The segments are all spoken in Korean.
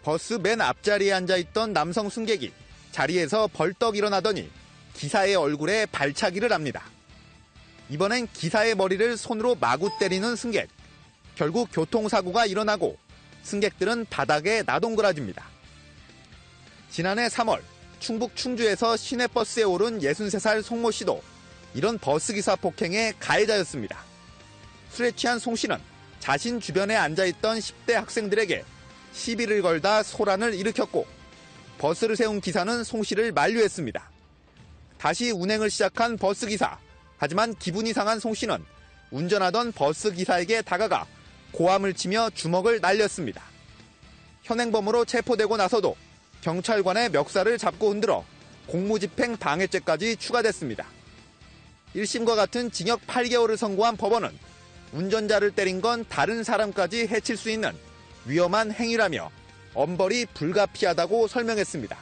버스 맨 앞자리에 앉아있던 남성 승객이 자리에서 벌떡 일어나더니 기사의 얼굴에 발차기를 합니다. 이번엔 기사의 머리를 손으로 마구 때리는 승객. 결국 교통사고가 일어나고 승객들은 바닥에 나동그라집니다. 지난해 3월 충북 충주에서 시내버스에 오른 63살 송모 씨도 이런 버스기사 폭행의 가해자였습니다. 술에 취한 송 씨는 자신 주변에 앉아있던 10대 학생들에게 시비를 걸다 소란을 일으켰고 버스를 세운 기사는 송 씨를 만류했습니다. 다시 운행을 시작한 버스기사. 하지만 기분이 상한 송 씨는 운전하던 버스기사에게 다가가 고함을 치며 주먹을 날렸습니다. 현행범으로 체포되고 나서도 경찰관의 멱살을 잡고 흔들어 공무집행 방해죄까지 추가됐습니다. 1심과 같은 징역 8개월을 선고한 법원은 운전자를 때린 건 다른 사람까지 해칠 수 있는 위험한 행위라며 엄벌이 불가피하다고 설명했습니다.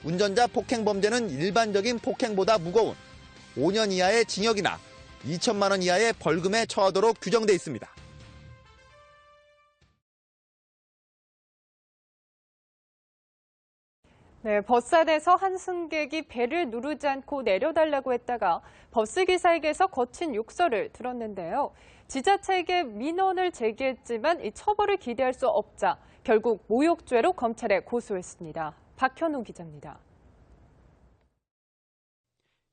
운전자 폭행 범죄는 일반적인 폭행보다 무거운 5년 이하의 징역이나 2천만 원 이하의 벌금에 처하도록 규정돼 있습니다. 네, 버스 안에서 한 승객이 배를 누르지 않고 내려달라고 했다가 버스기사에게서 거친 욕설을 들었는데요. 지자체에게 민원을 제기했지만 이 처벌을 기대할 수 없자 결국 모욕죄로 검찰에 고소했습니다. 박현우 기자입니다.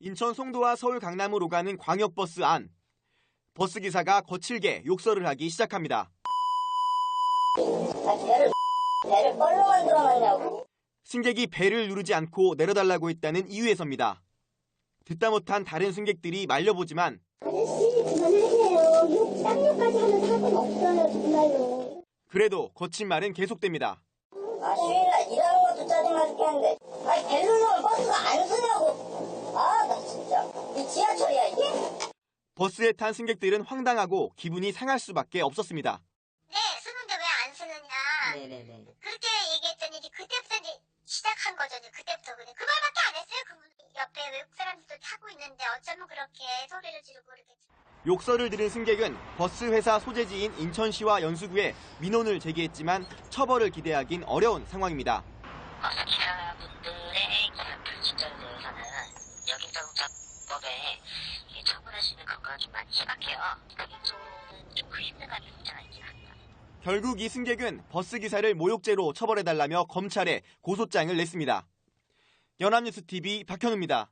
인천 송도와 서울 강남으로 가는 광역버스 안. 버스기사가 거칠게 욕설을 하기 시작합니다. 배를 뻘로 만들어놨냐고. 승객이 배를 누르지 않고 내려달라고 했다는 이유에서입니다. 듣다 못한 다른 승객들이 말려보지만 아저씨 그만하세요. 쌍욕까지 하는 사고는 없어요 정말로. 그래도 거친 말은 계속됩니다. 휴일날 일하는 것도 짜증나 죽겠는데 배 누르면 버스가 안 서냐고. 나 진짜 이 지하철이야 이게? 버스에 탄 승객들은 황당하고 기분이 상할 수밖에 없었습니다. 네, 쓰는데 왜 안 쓰느냐. 네네네. 그렇게 얘기했더니 그때부터 이제 시작한 거죠. 그때부터 그냥 그 말밖에 안 했어요. 그분 옆에 외국 사람들도 타고 있는데 어쩌면 그렇게 소리를 지르고 그러겠지. 욕설을 들은 승객은 버스 회사 소재지인 인천시와 연수구에 민원을 제기했지만 처벌을 기대하긴 어려운 상황입니다. 버스 기사분들의 불친절에 대해서는 여기저기법에 처벌하시는 것과 좀 많이 심각해요. 그쪽은 좀 그 힘든 감이 없지 않아 있긴 합니다. 결국 이 승객은 버스기사를 모욕죄로 처벌해달라며 검찰에 고소장을 냈습니다. 연합뉴스TV 박현우입니다.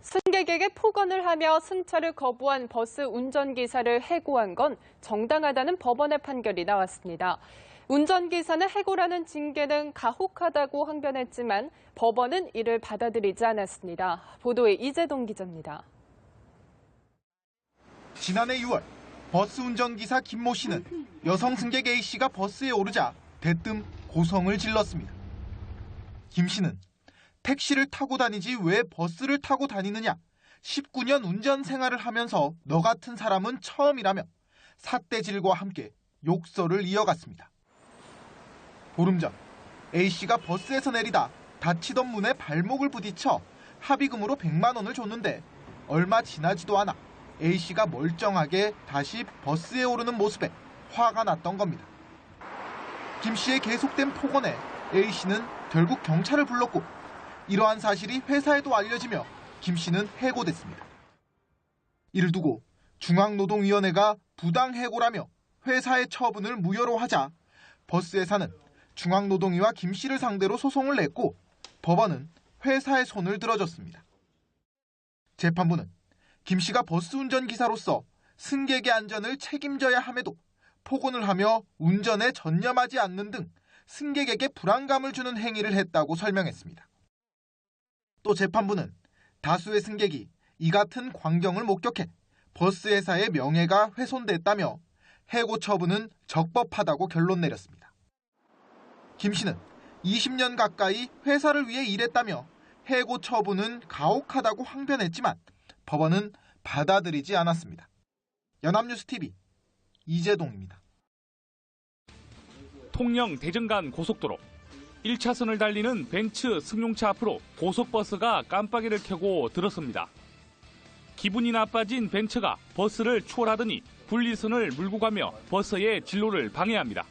승객에게 폭언을 하며 승차를 거부한 버스 운전기사를 해고한 건 정당하다는 법원의 판결이 나왔습니다. 운전기사는 해고라는 징계는 가혹하다고 항변했지만 법원은 이를 받아들이지 않았습니다. 보도에 이재동 기자입니다. 지난해 6월 버스 운전기사 김모 씨는 여성 승객 A 씨가 버스에 오르자 대뜸 고성을 질렀습니다. 김 씨는 택시를 타고 다니지 왜 버스를 타고 다니느냐, 19년 운전 생활을 하면서 너 같은 사람은 처음이라며 삿대질과 함께 욕설을 이어갔습니다. 보름 전 A 씨가 버스에서 내리다 닫히던 문에 발목을 부딪혀 합의금으로 100만 원을 줬는데 얼마 지나지도 않아 A 씨가 멀쩡하게 다시 버스에 오르는 모습에 화가 났던 겁니다. 김 씨의 계속된 폭언에 A 씨는 결국 경찰을 불렀고 이러한 사실이 회사에도 알려지며 김 씨는 해고됐습니다. 이를 두고 중앙노동위원회가 부당해고라며 회사의 처분을 무효로 하자 버스 회사는 중앙노동위와 김 씨를 상대로 소송을 냈고 법원은 회사의 손을 들어줬습니다. 재판부는 김 씨가 버스 운전기사로서 승객의 안전을 책임져야 함에도 폭언을 하며 운전에 전념하지 않는 등 승객에게 불안감을 주는 행위를 했다고 설명했습니다. 또 재판부는 다수의 승객이 이 같은 광경을 목격해 버스 회사의 명예가 훼손됐다며 해고 처분은 적법하다고 결론 내렸습니다. 김 씨는 20년 가까이 회사를 위해 일했다며 해고 처분은 가혹하다고 항변했지만 법원은 받아들이지 않았습니다. 연합뉴스TV 이재동입니다. 통영 대전간 고속도로 1차선을 달리는 벤츠 승용차 앞으로 고속버스가 깜빡이를 켜고 들었습니다. 기분이 나빠진 벤츠가 버스를 추월하더니 분리선을 물고 가며 버스의 진로를 방해합니다.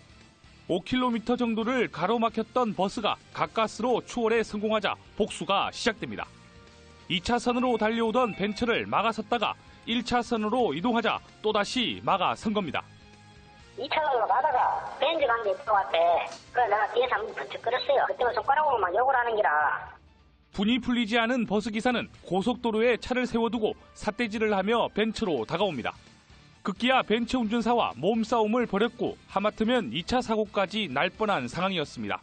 5km 정도를 가로막혔던 버스가 가까스로 추월에 성공하자 복수가 시작됩니다. 2차선으로 달려오던 벤츠를 막아섰다가 1차선으로 이동하자 또다시 막아선 겁니다. 2차선으로 가다가 벤츠 간 게 들어왔대. 그래서 내가 뒤에서 한번 번쩍 끌었어요. 그때는 손가락으로 막 욕을 하는 기라. 분이 풀리지 않은 버스기사는 고속도로에 차를 세워두고 삿대질을 하며 벤츠로 다가옵니다. 급기야 벤츠 운전사와 몸싸움을 벌였고 하마터면 2차 사고까지 날 뻔한 상황이었습니다.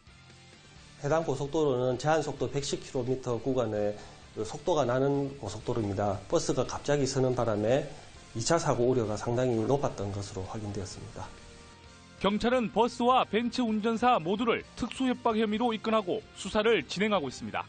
해당 고속도로는 제한속도 110km 구간에 속도가 나는 고속도로입니다. 버스가 갑자기 서는 바람에 2차 사고 우려가 상당히 높았던 것으로 확인되었습니다. 경찰은 버스와 벤츠 운전사 모두를 특수협박 혐의로 입건하고 수사를 진행하고 있습니다.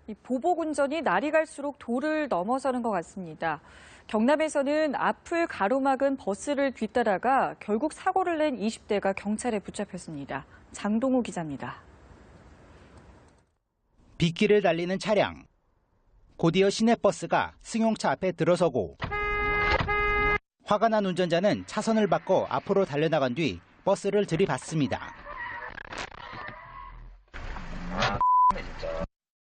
이 보복 운전이 날이 갈수록 도를 넘어서는 것 같습니다. 경남에서는 앞을 가로막은 버스를 뒤따라가 결국 사고를 낸 20대가 경찰에 붙잡혔습니다. 장동우 기자입니다. 빗길을 달리는 차량. 곧이어 시내버스가 승용차 앞에 들어서고 화가 난 운전자는 차선을 바꿔 앞으로 달려나간 뒤 버스를 들이받습니다.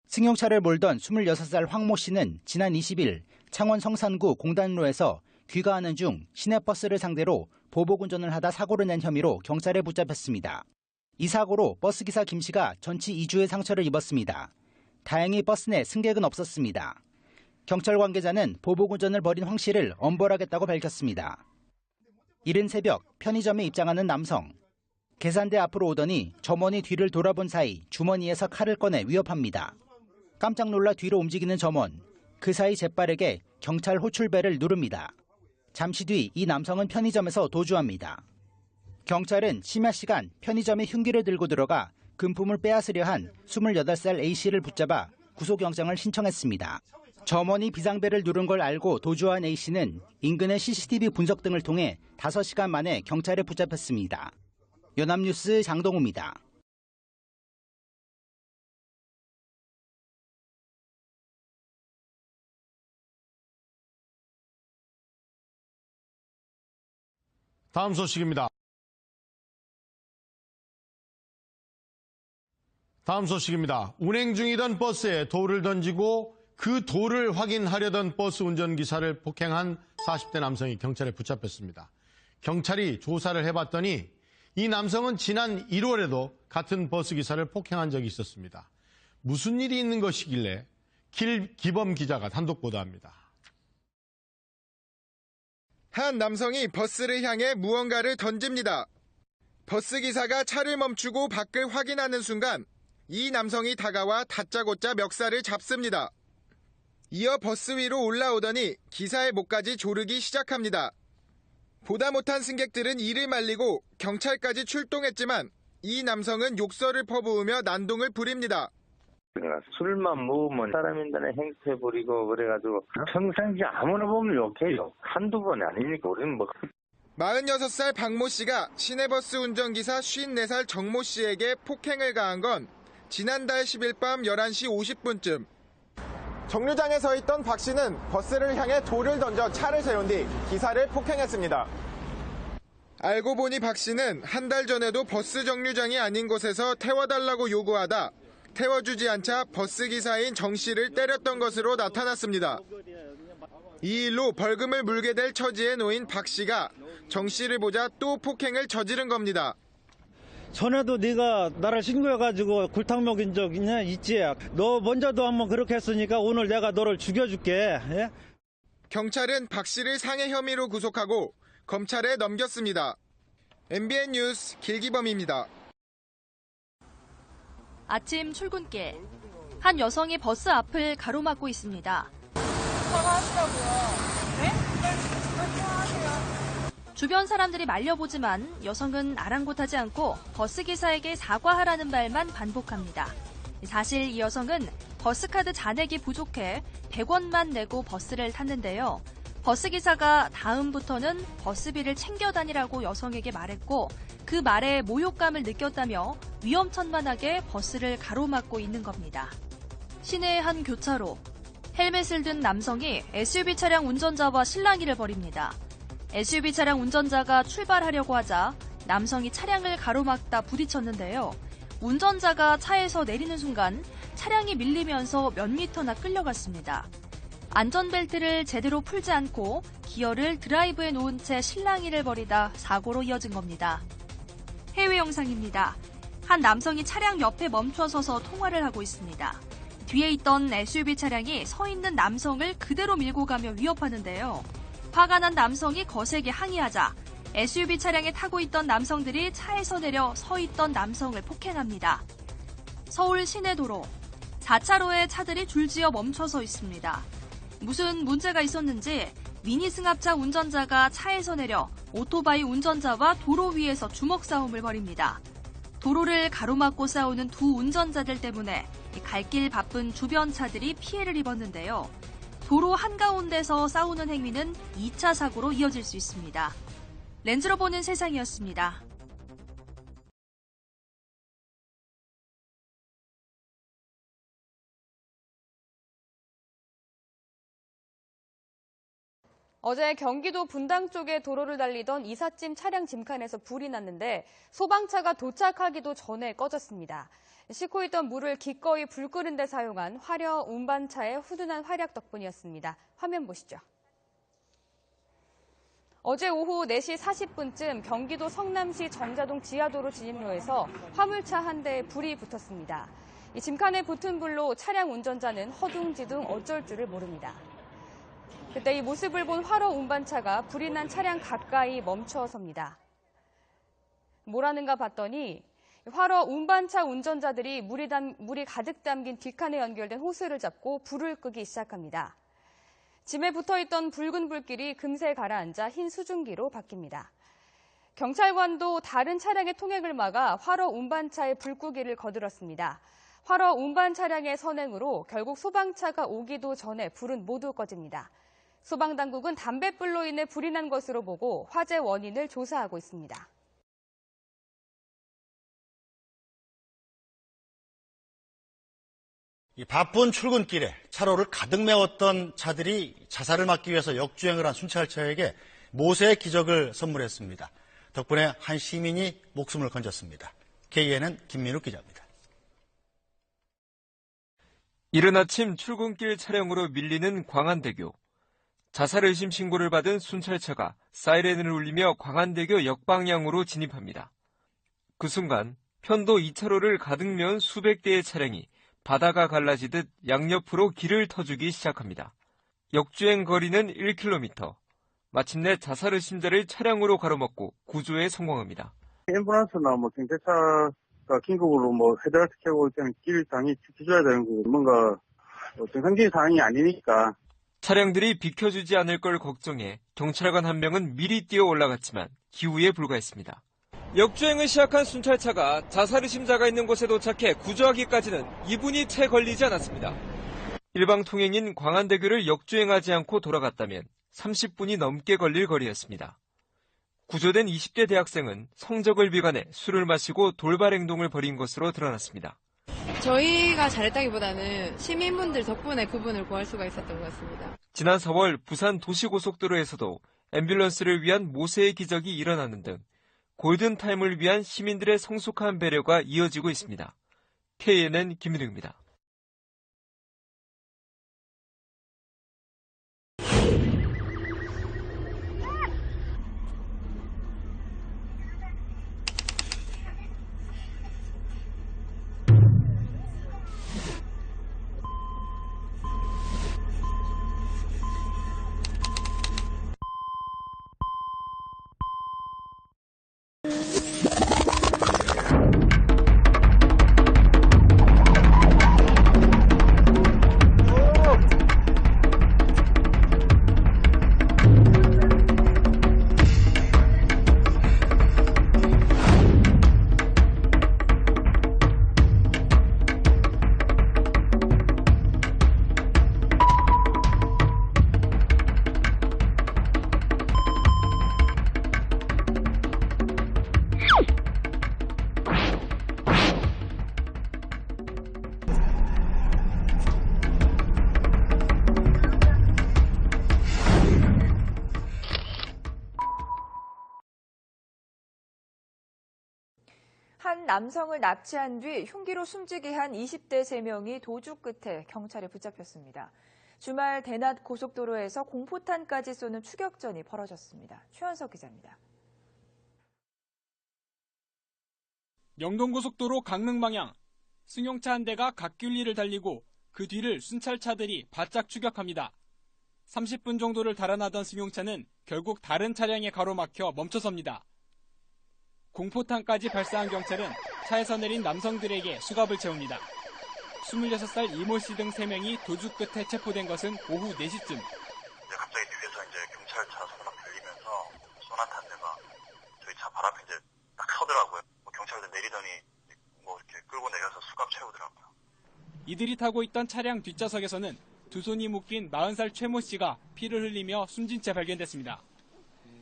승용차를 몰던 26살 황모 씨는 지난 20일 창원 성산구 공단로에서 귀가하는 중 시내버스를 상대로 보복운전을 하다 사고를 낸 혐의로 경찰에 붙잡혔습니다. 이 사고로 버스기사 김 씨가 전치 2주의 상처를 입었습니다. 다행히 버스 내 승객은 없었습니다. 경찰 관계자는 보복운전을 벌인 황 씨를 엄벌하겠다고 밝혔습니다. 이른 새벽 편의점에 입장하는 남성. 계산대 앞으로 오더니 점원이 뒤를 돌아본 사이 주머니에서 칼을 꺼내 위협합니다. 깜짝 놀라 뒤로 움직이는 점원. 그 사이 재빠르게 경찰 호출벨을 누릅니다. 잠시 뒤 이 남성은 편의점에서 도주합니다. 경찰은 심야 시간 편의점에 흉기를 들고 들어가 금품을 빼앗으려 한 28살 A씨를 붙잡아 구속영장을 신청했습니다. 점원이 비상벨을 누른 걸 알고 도주한 A씨는 인근의 CCTV 분석 등을 통해 5시간 만에 경찰에 붙잡혔습니다. 연합뉴스 장동우입니다. 다음 소식입니다. 운행 중이던 버스에 돌을 던지고 그 돌을 확인하려던 버스 운전기사를 폭행한 40대 남성이 경찰에 붙잡혔습니다. 경찰이 조사를 해봤더니 이 남성은 지난 1월에도 같은 버스기사를 폭행한 적이 있었습니다. 무슨 일이 있는 것이길래 길기범 기자가 단독 보도합니다. 한 남성이 버스를 향해 무언가를 던집니다. 버스기사가 차를 멈추고 밖을 확인하는 순간 이 남성이 다가와 다짜고짜 멱살을 잡습니다. 이어 버스 위로 올라오더니 기사의 목까지 조르기 시작합니다. 보다 못한 승객들은 이를 말리고 경찰까지 출동했지만 이 남성은 욕설을 퍼부으며 난동을 부립니다. 술만 먹으면 사람인들은 행세 부리고 그래가지고 평상시 아무나 보면 욕해요. 한두 번이 아니니까 우리는 뭐. 46살 박모 씨가 시내버스 운전기사 54살 정모 씨에게 폭행을 가한 건 지난달 10일 밤 11시 50분쯤. 정류장에 서 있던 박 씨는 버스를 향해 돌을 던져 차를 세운 뒤 기사를 폭행했습니다. 알고 보니 박 씨는 한 달 전에도 버스 정류장이 아닌 곳에서 태워달라고 요구하다 태워주지 않자 버스기사인 정 씨를 때렸던 것으로 나타났습니다. 이 일로 벌금을 물게 될 처지에 놓인 박 씨가 정 씨를 보자 또 폭행을 저지른 겁니다. 전에도 네가 나를 신고해가지고 굴탕 먹인 적 있지? 너 먼저도 한번 그렇게 했으니까 오늘 내가 너를 죽여줄게. 예? 경찰은 박 씨를 상해 혐의로 구속하고 검찰에 넘겼습니다. MBN 뉴스 길기범입니다. 아침 출근길. 한 여성이 버스 앞을 가로막고 있습니다. 사과하시라고요. 네? 사과하세요. 주변 사람들이 말려보지만 여성은 아랑곳하지 않고 버스기사에게 사과하라는 말만 반복합니다. 사실 이 여성은 버스카드 잔액이 부족해 100원만 내고 버스를 탔는데요. 버스기사가 다음부터는 버스비를 챙겨 다니라고 여성에게 말했고 그 말에 모욕감을 느꼈다며 위험천만하게 버스를 가로막고 있는 겁니다. 시내의 한 교차로. 헬멧을 든 남성이 SUV 차량 운전자와 실랑이를 벌입니다. SUV 차량 운전자가 출발하려고 하자 남성이 차량을 가로막다 부딪혔는데요. 운전자가 차에서 내리는 순간 차량이 밀리면서 몇 미터나 끌려갔습니다. 안전벨트를 제대로 풀지 않고 기어를 드라이브에 놓은 채 실랑이를 벌이다 사고로 이어진 겁니다. 해외 영상입니다. 한 남성이 차량 옆에 멈춰서서 통화를 하고 있습니다. 뒤에 있던 SUV 차량이 서 있는 남성을 그대로 밀고 가며 위협하는데요. 화가 난 남성이 거세게 항의하자 SUV 차량에 타고 있던 남성들이 차에서 내려 서 있던 남성을 폭행합니다. 서울 시내도로 4차로에 차들이 줄지어 멈춰서 있습니다. 무슨 문제가 있었는지 미니 승합차 운전자가 차에서 내려 오토바이 운전자와 도로 위에서 주먹 싸움을 벌입니다. 도로를 가로막고 싸우는 두 운전자들 때문에 갈 길 바쁜 주변 차들이 피해를 입었는데요. 도로 한가운데서 싸우는 행위는 2차 사고로 이어질 수 있습니다. 렌즈로 보는 세상이었습니다. 어제 경기도 분당 쪽에 도로를 달리던 이삿짐 차량 짐칸에서 불이 났는데 소방차가 도착하기도 전에 꺼졌습니다. 싣고 있던 물을 기꺼이 불 끄는 데 사용한 화려 운반차의 훈훈한 활약 덕분이었습니다. 화면 보시죠. 어제 오후 4시 40분쯤 경기도 성남시 정자동 지하도로 진입로에서 화물차 한 대에 불이 붙었습니다. 이 짐칸에 붙은 불로 차량 운전자는 허둥지둥 어쩔 줄을 모릅니다. 그때 이 모습을 본 화로 운반차가 불이 난 차량 가까이 멈춰섭니다. 뭐라는가 봤더니 화로 운반차 운전자들이 물이 가득 담긴 뒷칸에 연결된 호스를 잡고 불을 끄기 시작합니다. 짐에 붙어있던 붉은 불길이 금세 가라앉아 흰 수증기로 바뀝니다. 경찰관도 다른 차량의 통행을 막아 화로 운반차의 불끄기를 거들었습니다. 화로 운반 차량의 선행으로 결국 소방차가 오기도 전에 불은 모두 꺼집니다. 소방당국은 담뱃불로 인해 불이 난 것으로 보고 화재 원인을 조사하고 있습니다. 이 바쁜 출근길에 차로를 가득 메웠던 차들이 자살을 막기 위해서 역주행을 한 순찰차에게 모세의 기적을 선물했습니다. 덕분에 한 시민이 목숨을 건졌습니다. KNN 김민욱 기자입니다. 이른 아침 출근길 차량으로 밀리는 광안대교. 자살 의심 신고를 받은 순찰차가 사이렌을 울리며 광안대교 역방향으로 진입합니다. 그 순간 편도 2차로를 가득 메운 수백 대의 차량이 바다가 갈라지듯 양옆으로 길을 터주기 시작합니다. 역주행 거리는 1km. 마침내 자살 의심자를 차량으로 가로막고 구조에 성공합니다. 앰뷸런스나 경찰차가 긴급으로 헤드라이트 켜고 있다는 길상이 지켜줘야 되는 거 뭔가 정상적인 상황이 아니니까. 차량들이 비켜주지 않을 걸 걱정해 경찰관 한 명은 미리 뛰어 올라갔지만 기우에 불과했습니다. 역주행을 시작한 순찰차가 자살 의심자가 있는 곳에 도착해 구조하기까지는 2분이 채 걸리지 않았습니다. 일방 통행인 광안대교를 역주행하지 않고 돌아갔다면 30분이 넘게 걸릴 거리였습니다. 구조된 20대 대학생은 성적을 비관해 술을 마시고 돌발 행동을 벌인 것으로 드러났습니다. 저희가 잘했다기보다는 시민분들 덕분에 그분을 구할 수가 있었던 것 같습니다. 지난 4월 부산 도시고속도로에서도 앰뷸런스를 위한 모세의 기적이 일어나는 등 골든타임을 위한 시민들의 성숙한 배려가 이어지고 있습니다. KNN 김민욱입니다. 한 남성을 납치한 뒤 흉기로 숨지게 한 20대 3명이 도주 끝에 경찰에 붙잡혔습니다. 주말 대낮 고속도로에서 공포탄까지 쏘는 추격전이 벌어졌습니다. 최현석 기자입니다. 영동고속도로 강릉 방향. 승용차 한 대가 갓길리를 달리고 그 뒤를 순찰차들이 바짝 추격합니다. 30분 정도를 달아나던 승용차는 결국 다른 차량에 가로막혀 멈춰섭니다. 공포탄까지 발사한 경찰은 차에서 내린 남성들에게 수갑을 채웁니다. 26살 이모 씨 등 3명이 도주 끝에 체포된 것은 오후 4시쯤. 갑자기 뒤에서 이제 경찰차 소리가 들리면서 소나타 한 대가 저희 차 발 앞에 이제 딱 서더라고요. 경찰들 내리더니 이렇게 끌고 내려서 수갑 채우더라고요. 이들이 타고 있던 차량 뒷좌석에서는 두 손이 묶인 40살 최모 씨가 피를 흘리며 숨진 채 발견됐습니다.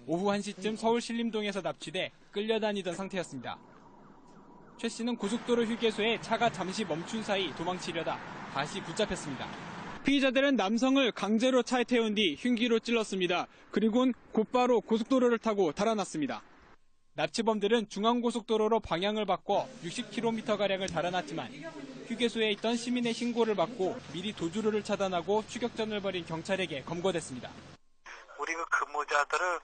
오후 1시쯤 서울 신림동에서 납치돼 끌려다니던 상태였습니다. 최 씨는 고속도로 휴게소에 차가 잠시 멈춘 사이 도망치려다 다시 붙잡혔습니다. 피의자들은 남성을 강제로 차에 태운 뒤 흉기로 찔렀습니다. 그리고는 곧바로 고속도로를 타고 달아났습니다. 납치범들은 중앙고속도로로 방향을 바꿔 60km가량을 달아났지만 휴게소에 있던 시민의 신고를 받고 미리 도주로를 차단하고 추격전을 벌인 경찰에게 검거됐습니다. 우리 그 근무자들을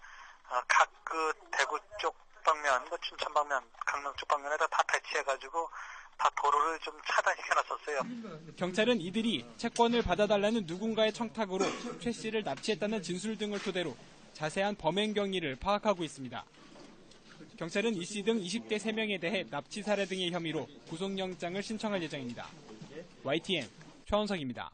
각 그 대구 쪽 방면, 춘천 방면, 강릉 쪽 방면에다 다 배치해가지고 다 도로를 좀 차단시켜놨었어요. 경찰은 이들이 채권을 받아달라는 누군가의 청탁으로 최 씨를 납치했다는 진술 등을 토대로 자세한 범행 경위를 파악하고 있습니다. 경찰은 이 씨 등 20대 3명에 대해 납치 살해 등의 혐의로 구속영장을 신청할 예정입니다. YTN 최원석입니다.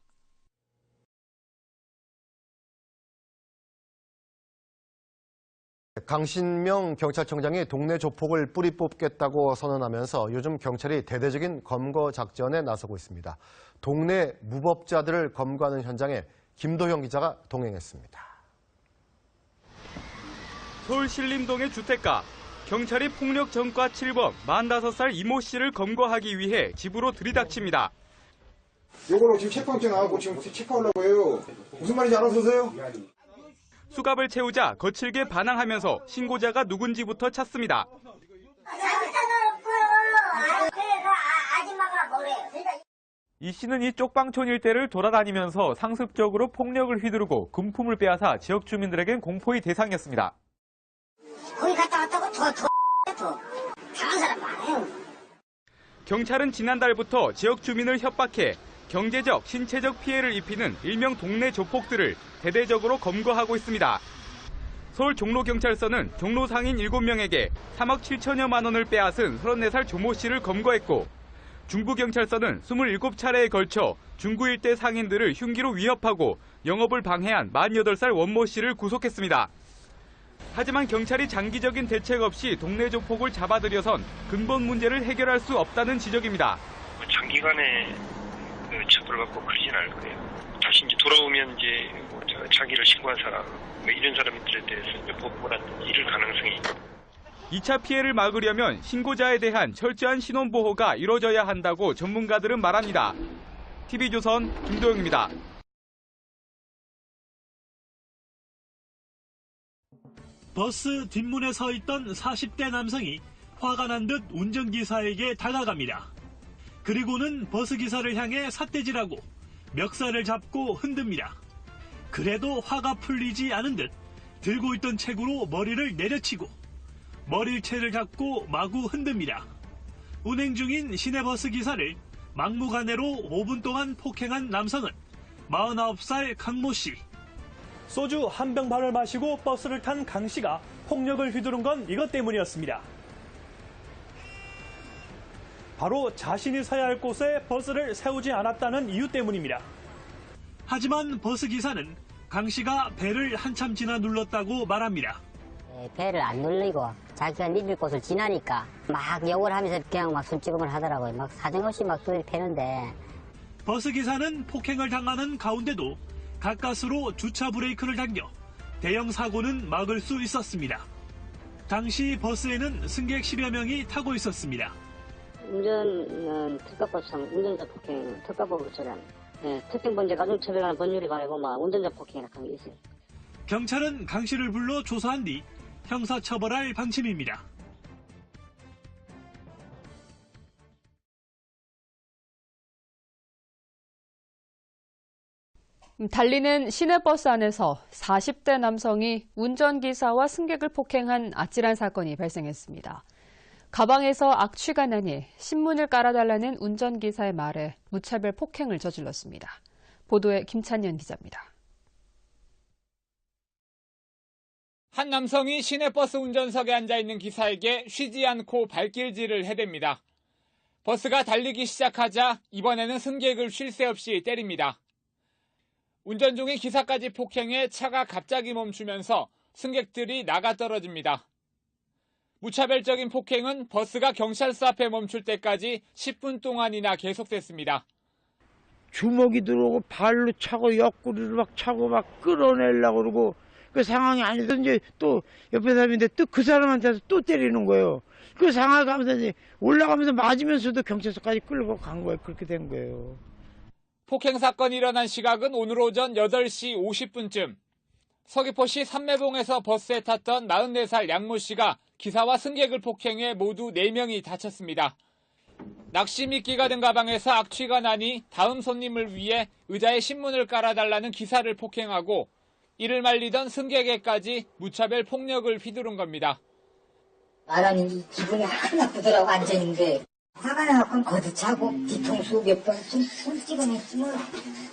강신명 경찰청장이 동네 조폭을 뿌리 뽑겠다고 선언하면서 요즘 경찰이 대대적인 검거 작전에 나서고 있습니다. 동네 무법자들을 검거하는 현장에 김도형 기자가 동행했습니다. 서울 신림동의 주택가. 경찰이 폭력 전과 7범 45살 이모 씨를 검거하기 위해 집으로 들이닥칩니다. 요거로 지금 체포영장 나가고 지금 체포하려고 해요. 무슨 말인지 알아서세요? 수갑을 채우자 거칠게 반항하면서 신고자가 누군지부터 찾습니다. 이 씨는 이 쪽방촌 일대를 돌아다니면서 상습적으로 폭력을 휘두르고 금품을 빼앗아 지역 주민들에겐 공포의 대상이었습니다. 거기 갔다 왔다고 더 당한 사람 많아요. 경찰은 지난달부터 지역 주민을 협박해 경제적, 신체적 피해를 입히는 일명 동네 조폭들을 대대적으로 검거하고 있습니다. 서울 종로경찰서는 종로 상인 7명에게 3억 7천여만 원을 빼앗은 34살 조모 씨를 검거했고 중부경찰서는 27차례에 걸쳐 중구 일대 상인들을 흉기로 위협하고 영업을 방해한 48살 원모 씨를 구속했습니다. 하지만 경찰이 장기적인 대책 없이 동네 조폭을 잡아들여선 근본 문제를 해결할 수 없다는 지적입니다. 장기간에 처벌받고 그러진 않을 거예요. 다시 이제 돌아오면 이제 자기를 신고한 사람, 이런 사람들에 대해서 이제 보호라든지 이럴 가능성이. 2차 피해를 막으려면 신고자에 대한 철저한 신원 보호가 이루어져야 한다고 전문가들은 말합니다. TV조선 김도영입니다. 버스 뒷문에 서 있던 40대 남성이 화가 난 듯 운전기사에게 다가갑니다. 그리고는 버스기사를 향해 삿대질하고 멱살을 잡고 흔듭니다. 그래도 화가 풀리지 않은 듯 들고 있던 책으로 머리를 내려치고 머리채를 잡고 마구 흔듭니다. 운행 중인 시내버스 기사를 막무가내로 5분 동안 폭행한 남성은 49살 강모 씨. 소주 한 병 반을 마시고 버스를 탄 강 씨가 폭력을 휘두른 건 이것 때문이었습니다. 바로 자신이 서야 할 곳에 버스를 세우지 않았다는 이유 때문입니다. 하지만 버스 기사는 강 씨가 배를 한참 지나 눌렀다고 말합니다. 배를 안 눌리고 자기가 내릴 곳을 지나니까 막 욕을 하면서 그냥 막 손찌검을 하더라고요. 막 사정없이 막 패는데. 버스 기사는 폭행을 당하는 가운데도 가까스로 주차 브레이크를 당겨 대형 사고는 막을 수 있었습니다. 당시 버스에는 승객 10여 명이 타고 있었습니다. 운전은 특가법상 운전자 폭행, 특가법처럼 특정범죄 가중처벌하는 법률이 바라고 막 운전자 폭행이라는 게 있어요. 경찰은 강 씨를 불러 조사한 뒤 형사처벌할 방침입니다. 달리는 시내버스 안에서 40대 남성이 운전기사와 승객을 폭행한 아찔한 사건이 발생했습니다. 가방에서 악취가 나니 신문을 깔아달라는 운전기사의 말에 무차별 폭행을 저질렀습니다. 보도에 김찬년 기자입니다. 한 남성이 시내버스 운전석에 앉아있는 기사에게 쉬지 않고 발길질을 해댑니다. 버스가 달리기 시작하자 이번에는 승객을 쉴 새 없이 때립니다. 운전 중에 기사까지 폭행해 차가 갑자기 멈추면서 승객들이 나가 떨어집니다. 무차별적인 폭행은 버스가 경찰서 앞에 멈출 때까지 10분 동안이나 계속됐습니다. 주먹이 들어오고 발로 차고 옆구리를 막 차고 막 끌어내려고 그러고 그 상황이 아니든지 또 옆에 사람인데 또 그 사람한테서 또 때리는 거예요. 그 상황을 가면서 이제 올라가면서 맞으면서도 경찰서까지 끌고 간 거예요. 그렇게 된 거예요. 폭행 사건이 일어난 시각은 오늘 오전 8시 50분쯤. 서귀포시 삼매봉에서 버스에 탔던 44살 양모 씨가 기사와 승객을 폭행해 모두 4명이 다쳤습니다. 낚시 미끼가 든 가방에서 악취가 나니 다음 손님을 위해 의자에 신문을 깔아달라는 기사를 폭행하고 이를 말리던 승객에까지 무차별 폭력을 휘두른 겁니다. 말하는 기분이 하나 나쁘더라고 앉아있는데 화가 나갖고 거듭차고 뒤통수 몇 번 손 찍어냈지만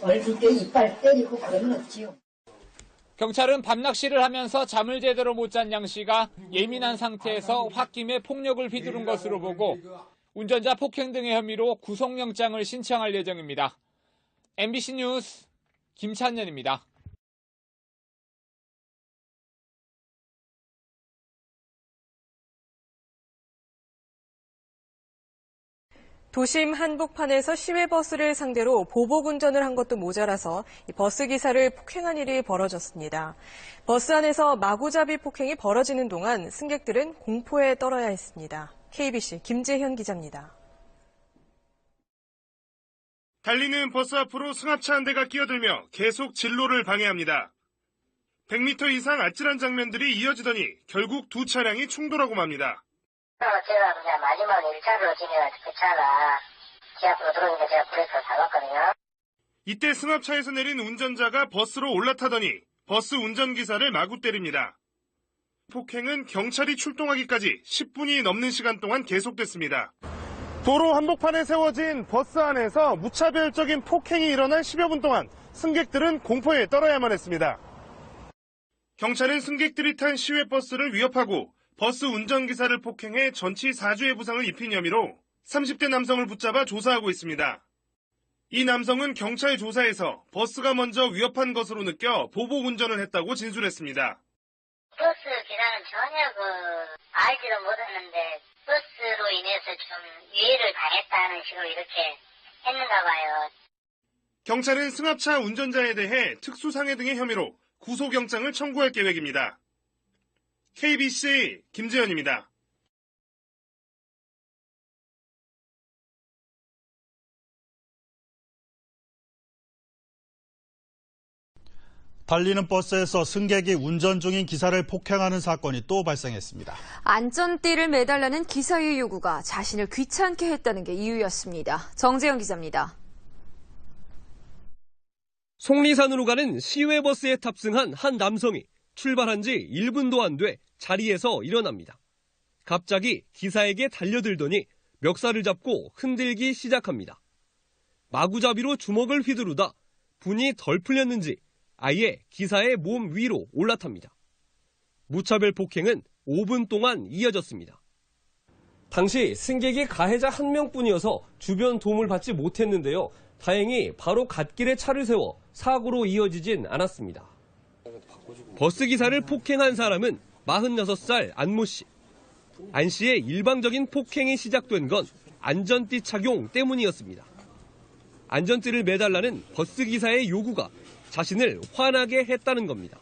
얼굴 때 이빨 때리고 그러면 없지요. 경찰은 밤낚시를 하면서 잠을 제대로 못 잔 양 씨가 예민한 상태에서 홧김에 폭력을 휘두른 것으로 보고 운전자 폭행 등의 혐의로 구속영장을 신청할 예정입니다. MBC 뉴스 김찬년입니다. 도심 한복판에서 시외버스를 상대로 보복 운전을 한 것도 모자라서 버스 기사를 폭행한 일이 벌어졌습니다. 버스 안에서 마구잡이 폭행이 벌어지는 동안 승객들은 공포에 떨어야 했습니다. KBC 김재현 기자입니다. 달리는 버스 앞으로 승합차 한 대가 끼어들며 계속 진로를 방해합니다. 100m 이상 아찔한 장면들이 이어지더니 결국 두 차량이 충돌하고 맙니다. 제가 그냥 마지막 1차로 진행해서 그 차가 제 앞으로 들어오니까 제가 브레이크를 밟았거든요. 이때 승합차에서 내린 운전자가 버스로 올라타더니 버스 운전기사를 마구 때립니다. 폭행은 경찰이 출동하기까지 10분이 넘는 시간 동안 계속됐습니다. 도로 한복판에 세워진 버스 안에서 무차별적인 폭행이 일어난 10여 분 동안 승객들은 공포에 떨어야만 했습니다. 경찰은 승객들이 탄 시외버스를 위협하고 버스 운전기사를 폭행해 전치 4주의 부상을 입힌 혐의로 30대 남성을 붙잡아 조사하고 있습니다. 이 남성은 경찰 조사에서 버스가 먼저 위협한 것으로 느껴 보복 운전을 했다고 진술했습니다. 버스 기사는 전혀 알지도 못했는데 버스로 인해서 좀 위해를 당했다는 식으로 이렇게 했는가 봐요. 경찰은 승합차 운전자에 대해 특수상해 등의 혐의로 구속영장을 청구할 계획입니다. KBC 김재현입니다. 달리는 버스에서 승객이 운전 중인 기사를 폭행하는 사건이 또 발생했습니다. 안전띠를 매달라는 기사의 요구가 자신을 귀찮게 했다는 게 이유였습니다. 정재영 기자입니다. 속리산으로 가는 시외버스에 탑승한 한 남성이 출발한 지 1분도 안 돼 자리에서 일어납니다. 갑자기 기사에게 달려들더니 멱살을 잡고 흔들기 시작합니다. 마구잡이로 주먹을 휘두르다 분이 덜 풀렸는지 아예 기사의 몸 위로 올라탑니다. 무차별 폭행은 5분 동안 이어졌습니다. 당시 승객이 가해자 한 명뿐이어서 주변 도움을 받지 못했는데요. 다행히 바로 갓길에 차를 세워 사고로 이어지진 않았습니다. 버스 기사를 폭행한 사람은 46살 안모 씨. 안 씨의 일방적인 폭행이 시작된 건 안전띠 착용 때문이었습니다. 안전띠를 매달라는 버스 기사의 요구가 자신을 화나게 했다는 겁니다.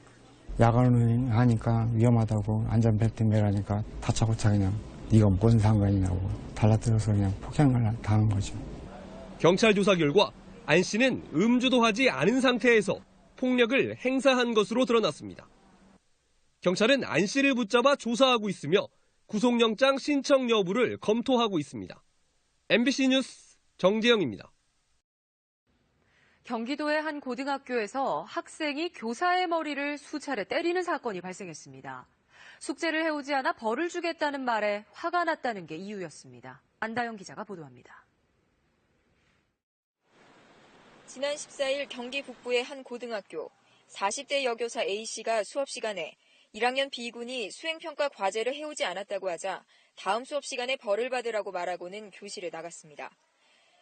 야간을 하니까 위험하다고 안전벨트 매라니까 다짜고짜 그냥 네가 무슨 상관이냐고 달라들어서 그냥 폭행을 당한 거죠. 경찰 조사 결과 안 씨는 음주도 하지 않은 상태에서 폭력을 행사한 것으로 드러났습니다. 경찰은 안 씨를 붙잡아 조사하고 있으며 구속영장 신청 여부를 검토하고 있습니다. MBC 뉴스 정재영입니다. 경기도의 한 고등학교에서 학생이 교사의 머리를 수차례 때리는 사건이 발생했습니다. 숙제를 해오지 않아 벌을 주겠다는 말에 화가 났다는 게 이유였습니다. 안다영 기자가 보도합니다. 지난 14일 경기 북부의 한 고등학교, 40대 여교사 A씨가 수업 시간에 1학년 B군이 수행평가 과제를 해오지 않았다고 하자 다음 수업 시간에 벌을 받으라고 말하고는 교실을 나갔습니다.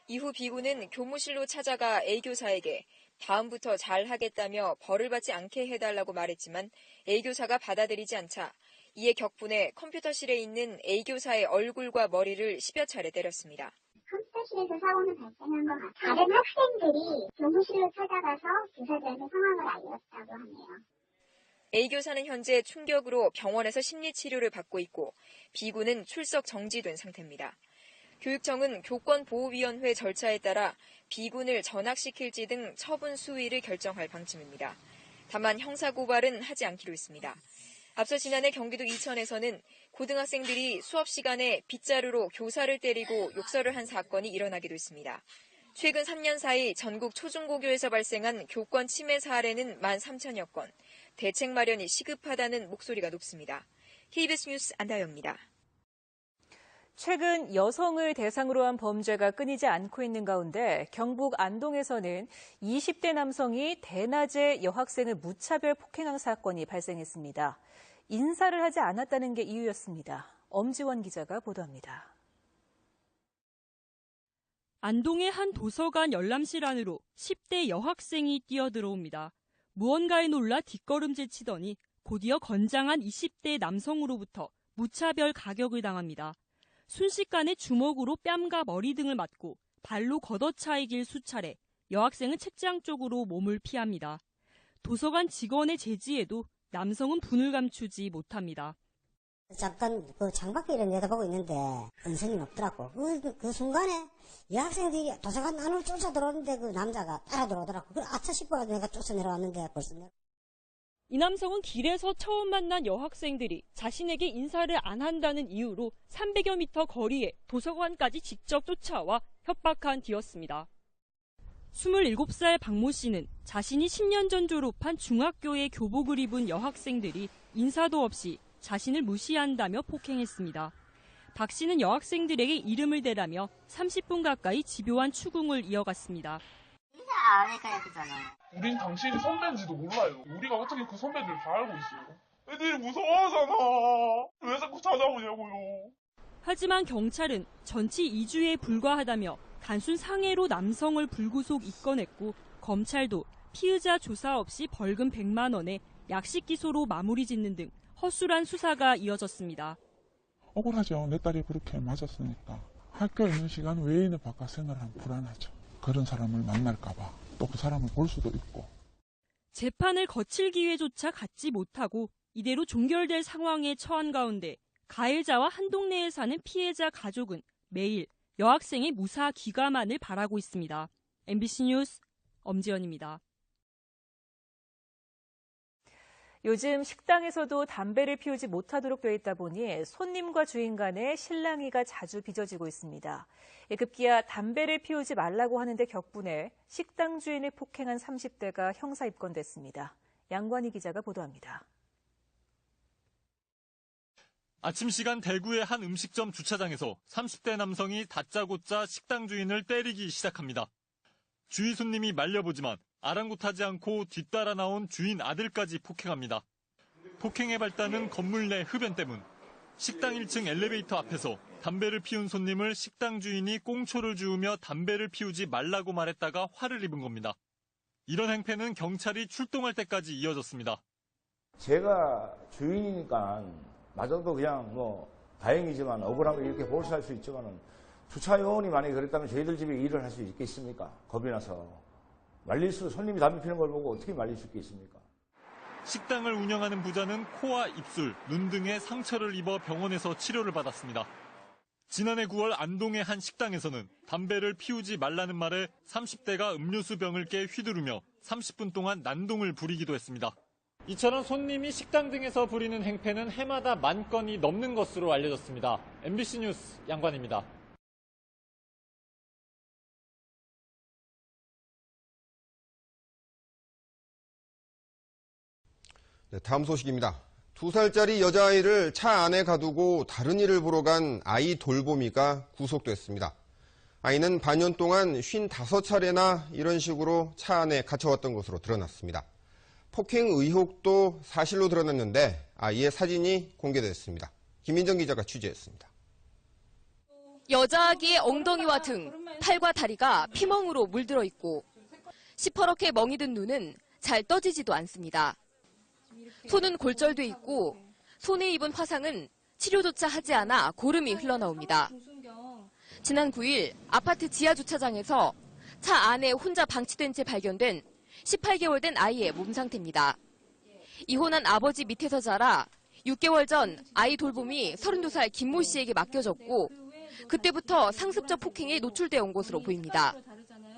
이후 B군은 교무실로 찾아가 A교사에게 다음부터 잘하겠다며 벌을 받지 않게 해달라고 말했지만 A교사가 받아들이지 않자 이에 격분해 컴퓨터실에 있는 A교사의 얼굴과 머리를 10여 차례 때렸습니다. 컴퓨터실에서 사고는 발생한 것 같아요. 다른 학생들이 교무실로 찾아가서 교사들한테 상황을 알렸다고 하네요. A교사는 현재 충격으로 병원에서 심리치료를 받고 있고 B군은 출석 정지된 상태입니다. 교육청은 교권보호위원회 절차에 따라 B군을 전학시킬지 등 처분 수위를 결정할 방침입니다. 다만 형사고발은 하지 않기로 했습니다. 앞서 지난해 경기도 이천에서는 고등학생들이 수업 시간에 빗자루로 교사를 때리고 욕설을 한 사건이 일어나기도 했습니다. 최근 3년 사이 전국 초중고교에서 발생한 교권 침해 사례는 13,000여 건, 대책 마련이 시급하다는 목소리가 높습니다. KBS 뉴스 안다영입니다. 최근 여성을 대상으로 한 범죄가 끊이지 않고 있는 가운데 경북 안동에서는 20대 남성이 대낮에 여학생을 무차별 폭행한 사건이 발생했습니다. 인사를 하지 않았다는 게 이유였습니다. 엄지원 기자가 보도합니다. 안동의 한 도서관 열람실 안으로 10대 여학생이 뛰어들어옵니다. 무언가에 놀라 뒷걸음질 치더니 곧이어 건장한 20대 남성으로부터 무차별 가격을 당합니다. 순식간에 주먹으로 뺨과 머리 등을 맞고 발로 걷어차이길 수차례 여학생은 책장 쪽으로 몸을 피합니다. 도서관 직원의 제지에도 남성은 분을 감추지 못합니다. 잠깐 그 창밖을 내다보고 있는데 은선이 없더라고. 그 순간에 여학생들이 도서관 안으로 쫓아 들어오는데 그 남자가 따라 들어오더라고. 그 아차 싶어가지고 내가 쫓아 내려왔는데 벌써 이 남성은 길에서 처음 만난 여학생들이 자신에게 인사를 안 한다는 이유로 300여 미터 거리에 도서관까지 직접 쫓아와 협박한 뒤였습니다. 27살 박모 씨는 자신이 10년 전 졸업한 중학교의 교복을 입은 여학생들이 인사도 없이 자신을 무시한다며 폭행했습니다. 박 씨는 여학생들에게 이름을 대라며 30분 가까이 집요한 추궁을 이어갔습니다. 인사 안 할까요, 그잖아. 우린 당신이 선배인지도 몰라요. 우리가 어떻게 그 선배들을 다 알고 있어요. 애들이 무서워하잖아. 왜 자꾸 찾아오냐고요. 하지만 경찰은 전치 2주에 불과하다며 단순 상해로 남성을 불구속 입건했고 검찰도 피의자 조사 없이 벌금 100만 원에 약식 기소로 마무리 짓는 등 허술한 수사가 이어졌습니다. 억울하죠. 내 딸이 그렇게 맞았으니까. 학교에 있는 시간 외에는 바깥 생활하면 불안하죠. 그런 사람을 만날까 봐. 또 그 사람을 볼 수도 있고. 재판을 거칠 기회조차 갖지 못하고 이대로 종결될 상황에 처한 가운데 가해자와 한 동네에 사는 피해자 가족은 매일 여학생의 무사 귀가만을 바라고 있습니다. MBC 뉴스 엄지연입니다. 요즘 식당에서도 담배를 피우지 못하도록 되어 있다 보니 손님과 주인 간의 실랑이가 자주 빚어지고 있습니다. 급기야 담배를 피우지 말라고 하는데 격분해 식당 주인을 폭행한 30대가 형사 입건됐습니다. 양관희 기자가 보도합니다. 아침 시간 대구의 한 음식점 주차장에서 30대 남성이 다짜고짜 식당 주인을 때리기 시작합니다. 주위 손님이 말려보지만 아랑곳하지 않고 뒤따라 나온 주인 아들까지 폭행합니다. 폭행의 발단은 건물 내 흡연 때문. 식당 1층 엘리베이터 앞에서 담배를 피운 손님을 식당 주인이 꽁초를 주우며 담배를 피우지 말라고 말했다가 화를 입은 겁니다. 이런 행패는 경찰이 출동할 때까지 이어졌습니다. 제가 주인이니까 마저도 그냥 다행이지만 억울함을 이렇게 보수할 수 있지만은 주차 요원이 만약에 그랬다면 저희들 집에 일을 할 수 있겠습니까? 겁이 나서. 손님이 담배 피는 걸 보고 어떻게 말릴 수 있겠습니까? 식당을 운영하는 부자는 코와 입술, 눈 등에 상처를 입어 병원에서 치료를 받았습니다. 지난해 9월 안동의 한 식당에서는 담배를 피우지 말라는 말에 30대가 음료수 병을 깨 휘두르며 30분 동안 난동을 부리기도 했습니다. 이처럼 손님이 식당 등에서 부리는 행패는 해마다 10,000건이 넘는 것으로 알려졌습니다. MBC 뉴스 양관입니다. 네, 다음 소식입니다. 2살짜리 여자아이를 차 안에 가두고 다른 일을 보러 간 아이 돌보미가 구속됐습니다. 아이는 반년 동안 55차례나 이런 식으로 차 안에 갇혀왔던 것으로 드러났습니다. 폭행 의혹도 사실로 드러났는데 아이의 사진이 공개됐습니다. 김민정 기자가 취재했습니다. 여자아기의 엉덩이와 등, 팔과 다리가 피멍으로 물들어 있고 시퍼렇게 멍이 든 눈은 잘 떠지지도 않습니다. 손은 골절돼 있고 손에 입은 화상은 치료조차 하지 않아 고름이 흘러나옵니다. 지난 9일 아파트 지하 주차장에서 차 안에 혼자 방치된 채 발견된 18개월 된 아이의 몸 상태입니다. 이혼한 아버지 밑에서 자라 6개월 전 아이 돌봄이 32살 김모 씨에게 맡겨졌고 그때부터 상습적 폭행에 노출되어 온 것으로 보입니다.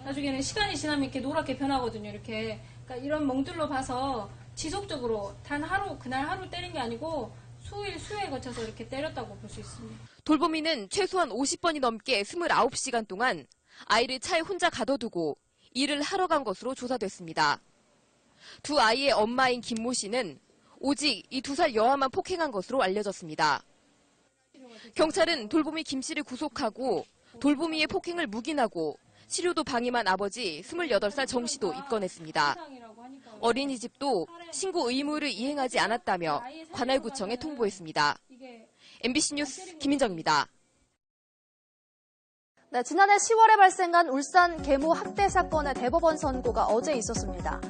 나중에는 시간이 지나면 이렇게 노랗게 변하거든요. 그러니까 이런 멍들로 봐서 지속적으로 단 하루, 그날 하루 때린 게 아니고 수에 거쳐서 이렇게 때렸다고 볼 수 있습니다. 돌보미는 최소한 50번이 넘게 29시간 동안 아이를 차에 혼자 가둬두고 일을 하러 간 것으로 조사됐습니다. 두 아이의 엄마인 김모 씨는 오직 이 2살 여아만 폭행한 것으로 알려졌습니다. 경찰은 돌보미 김 씨를 구속하고 돌보미의 폭행을 묵인하고 치료도 방임한 아버지 28살 정 씨도 입건했습니다. 어린이집도 신고 의무를 이행하지 않았다며 관할구청에 통보했습니다. MBC 뉴스 김민정입니다. 네, 지난해 10월에 발생한 울산 계모 학대 사건의 대법원 선고가 어제 있었습니다.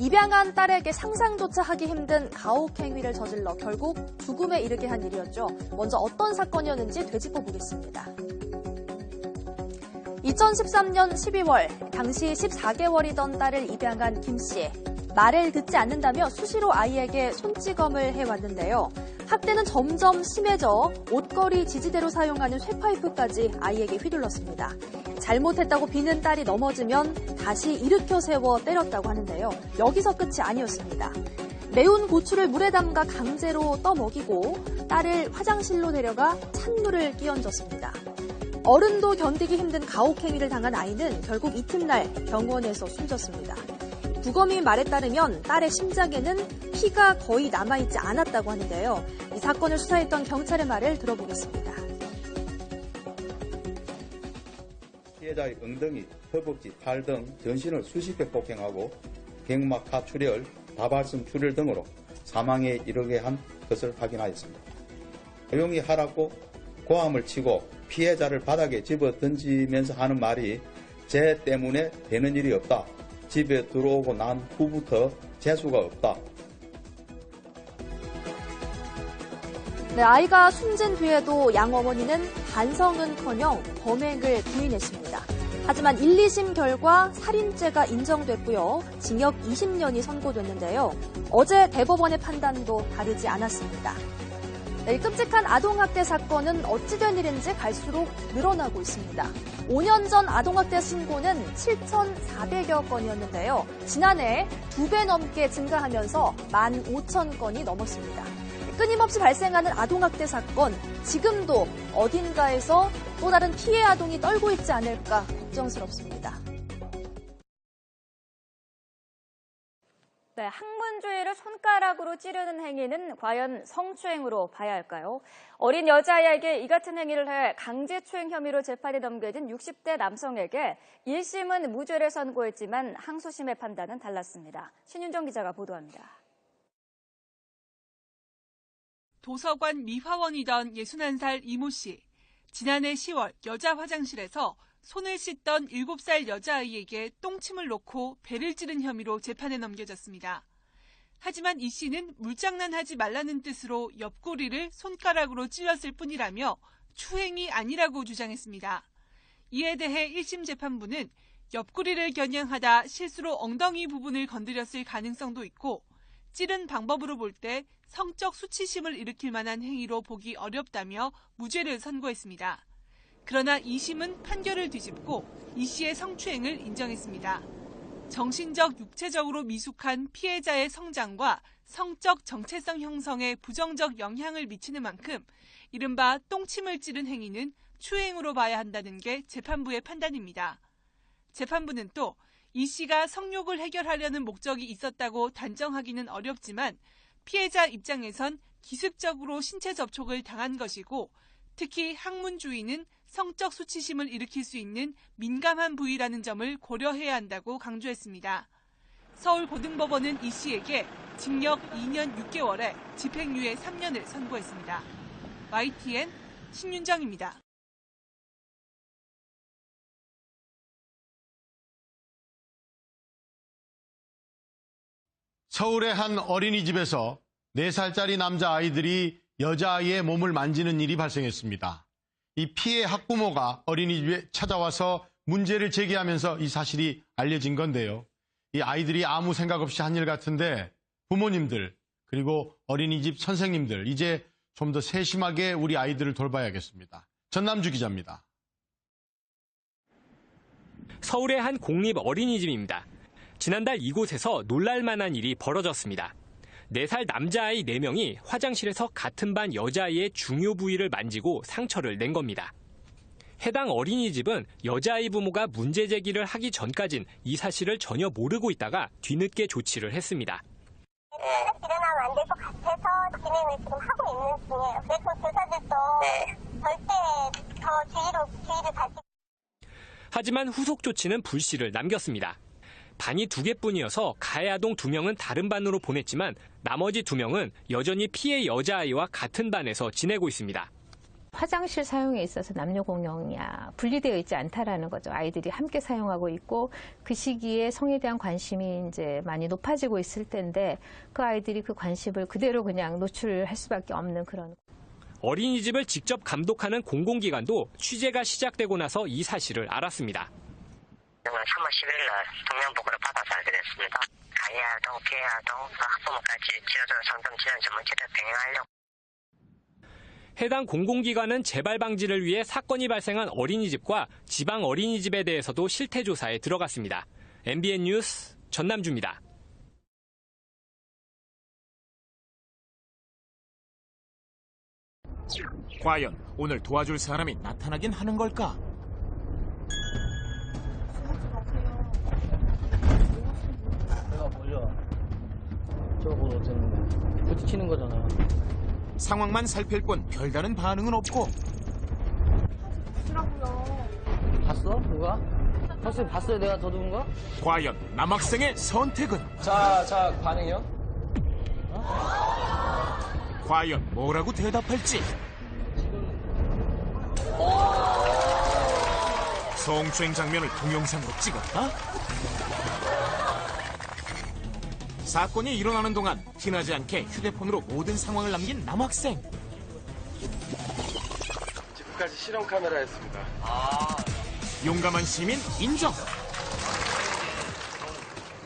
입양한 딸에게 상상조차 하기 힘든 가혹행위를 저질러 결국 죽음에 이르게 한 일이었죠. 먼저 어떤 사건이었는지 되짚어 보겠습니다. 2013년 12월 당시 14개월이던 딸을 입양한 김 씨. 말을 듣지 않는다며 수시로 아이에게 손찌검을 해왔는데요. 학대는 점점 심해져 옷걸이 지지대로 사용하는 쇠파이프까지 아이에게 휘둘렀습니다. 잘못했다고 비는 딸이 넘어지면 다시 일으켜 세워 때렸다고 하는데요. 여기서 끝이 아니었습니다. 매운 고추를 물에 담가 강제로 떠먹이고 딸을 화장실로 데려가 찬물을 끼얹었습니다. 어른도 견디기 힘든 가혹행위를 당한 아이는 결국 이튿날 병원에서 숨졌습니다. 부검이 말에 따르면 딸의 심장에는 피가 거의 남아있지 않았다고 하는데요. 이 사건을 수사했던 경찰의 말을 들어보겠습니다. 피해자의 엉덩이, 허벅지, 팔 등 전신을 수십 회 폭행하고 갱막 하출혈, 다발성 출혈 등으로 사망에 이르게 한 것을 확인하였습니다. 조용히 하라고 고함을 치고 피해자를 바닥에 집어 던지면서 하는 말이 쟤 때문에 되는 일이 없다. 집에 들어오고 난 후부터 재수가 없다. 네, 아이가 숨진 뒤에도 양 어머니는 반성은커녕 범행을 부인했습니다. 하지만 1, 2심 결과 살인죄가 인정됐고요. 징역 20년이 선고됐는데요. 어제 대법원의 판단도 다르지 않았습니다. 네, 이 끔찍한 아동학대 사건은 어찌된 일인지 갈수록 늘어나고 있습니다. 5년 전 아동학대 신고는 7,400여 건이었는데요. 지난해 2배 넘게 증가하면서 15,000건이 넘었습니다. 끊임없이 발생하는 아동학대 사건, 지금도 어딘가에서 또 다른 피해 아동이 떨고 있지 않을까 걱정스럽습니다. 네, 학문주의를 손가락으로 찌르는 행위는 과연 성추행으로 봐야 할까요? 어린 여자아이에게 이 같은 행위를 해 강제추행 혐의로 재판에 넘겨진 60대 남성에게 1심은 무죄를 선고했지만 항소심의 판단은 달랐습니다. 신윤정 기자가 보도합니다. 도서관 미화원이던 61살 이모 씨. 지난해 10월 여자 화장실에서 손을 씻던 7살 여자아이에게 똥침을 놓고 배를 찌른 혐의로 재판에 넘겨졌습니다. 하지만 이 씨는 물장난하지 말라는 뜻으로 옆구리를 손가락으로 찔렀을 뿐이라며 추행이 아니라고 주장했습니다. 이에 대해 1심 재판부는 옆구리를 겨냥하다 실수로 엉덩이 부분을 건드렸을 가능성도 있고 찌른 방법으로 볼 때 성적 수치심을 일으킬 만한 행위로 보기 어렵다며 무죄를 선고했습니다. 그러나 2심은 판결을 뒤집고 이 씨의 성추행을 인정했습니다. 정신적, 육체적으로 미숙한 피해자의 성장과 성적 정체성 형성에 부정적 영향을 미치는 만큼 이른바 똥침을 찌른 행위는 추행으로 봐야 한다는 게 재판부의 판단입니다. 재판부는 또 이 씨가 성욕을 해결하려는 목적이 있었다고 단정하기는 어렵지만 피해자 입장에선 기습적으로 신체 접촉을 당한 것이고 특히 학문주의는 성적 수치심을 일으킬 수 있는 민감한 부위라는 점을 고려해야 한다고 강조했습니다. 서울고등법원은 이 씨에게 징역 2년 6개월에 집행유예 3년을 선고했습니다. YTN 신윤정입니다. 서울의 한 어린이집에서 4살짜리 남자아이들이 여자아이의 몸을 만지는 일이 발생했습니다. 이 피해 학부모가 어린이집에 찾아와서 문제를 제기하면서 이 사실이 알려진 건데요. 이 아이들이 아무 생각 없이 한 일 같은데 부모님들 그리고 어린이집 선생님들 이제 좀 더 세심하게 우리 아이들을 돌봐야겠습니다. 전남주 기자입니다. 서울의 한 공립 어린이집입니다. 지난달 이곳에서 놀랄만한 일이 벌어졌습니다. 4살 남자아이 4명이 화장실에서 같은 반 여자아이의 중요 부위를 만지고 상처를 낸 겁니다. 해당 어린이집은 여자아이 부모가 문제 제기를 하기 전까진 이 사실을 전혀 모르고 있다가 뒤늦게 조치를 했습니다. 일어나면 안 될 것 같아서 진행을 지금 하고 있는 중이에요. 그래서 교사들도 절대 더 주의를 가지고. 하지만 후속 조치는 불씨를 남겼습니다. 반이 2개뿐이어서 가해 아동 2명은 다른 반으로 보냈지만 나머지 2명은 여전히 피해 여자아이와 같은 반에서 지내고 있습니다. 화장실 사용에 있어서 남녀 공용이 분리되어 있지 않다라는 거죠. 아이들이 함께 사용하고 있고 그 시기에 성에 대한 관심이 이제 많이 높아지고 있을 때인데 그 아이들이 그 관심을 그대로 그냥 노출할 수밖에 없는 그런. 어린이집을 직접 감독하는 공공기관도 취재가 시작되고 나서 이 사실을 알았습니다. 3월 10일 날 동명보고를 받아서 알게 됐습니다. 가해 아동, 피해 아동, 학부모까지 지어져서 상담 지원 전문체를 병행하려고. 해당 공공기관은 재발 방지를 위해 사건이 발생한 어린이집과 지방 어린이집에 대해서도 실태 조사에 들어갔습니다. MBN 뉴스 전남주입니다. 과연 오늘 도와줄 사람이 나타나긴 하는 걸까? 내가 뭐야? 저거 어쩌는 부딪히는 거잖아. 상황만 살필 뿐 별다른 반응은 없고. 봤어? 누가? 혹시 봤어요? 내가 더 누군 거? 과연 남학생의 선택은? 자, 반응이요? 과연 뭐라고 대답할지? 성추행 장면을 동영상으로 찍었다? 사건이 일어나는 동안 티나지 않게 휴대폰으로 모든 상황을 남긴 남학생. 지금까지 실험 카메라였습니다. 용감한 시민 인정.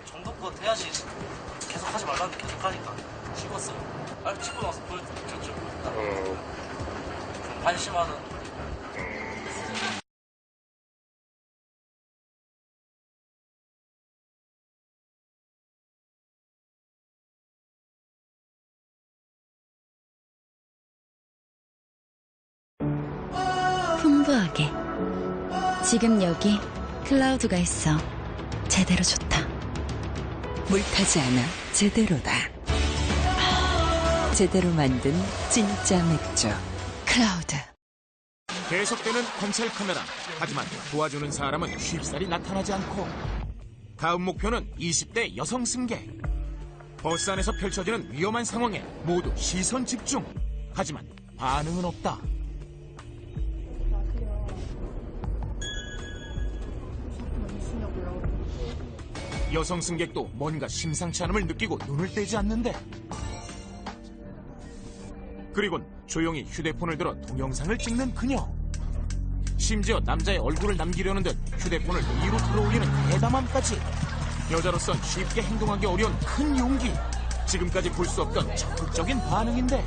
정도껏 해야지. 계속 하지 말라는데 계속 하니까 찍었어요. 찍고 나서 보여줬죠. 관심하는. 풍부하게 지금 여기 클라우드가 있어. 제대로 좋다. 물타지 않아 제대로다. 제대로 만든 진짜 맥주 클라우드. 계속되는 관찰 카메라. 하지만 도와주는 사람은 쉽사리 나타나지 않고. 다음 목표는 20대 여성 승객. 버스 안에서 펼쳐지는 위험한 상황에 모두 시선 집중. 하지만 반응은 없다. 여성 승객도 뭔가 심상치 않음을 느끼고 눈을 떼지 않는데. 그리곤 조용히 휴대폰을 들어 동영상을 찍는 그녀. 심지어 남자의 얼굴을 남기려는 듯 휴대폰을 위로 들어올리는 대담함까지. 여자로선 쉽게 행동하기 어려운 큰 용기. 지금까지 볼 수 없던 적극적인 반응인데.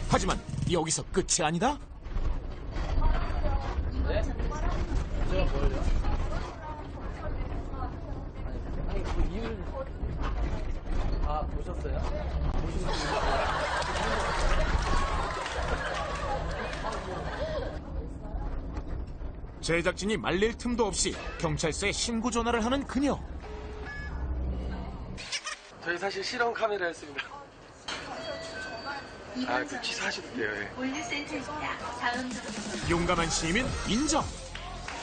하지만 여기서 끝이 아니다? 네? 제가 뭘요? 아니, 그 이유를 보셨어요? 제작진이 말릴 틈도 없이 경찰서에 신고 전화를 하는 그녀. 저희 사실 실험 카메라였습니다. 그 취소하셔도 돼요. 예. 용감한 시민 인정.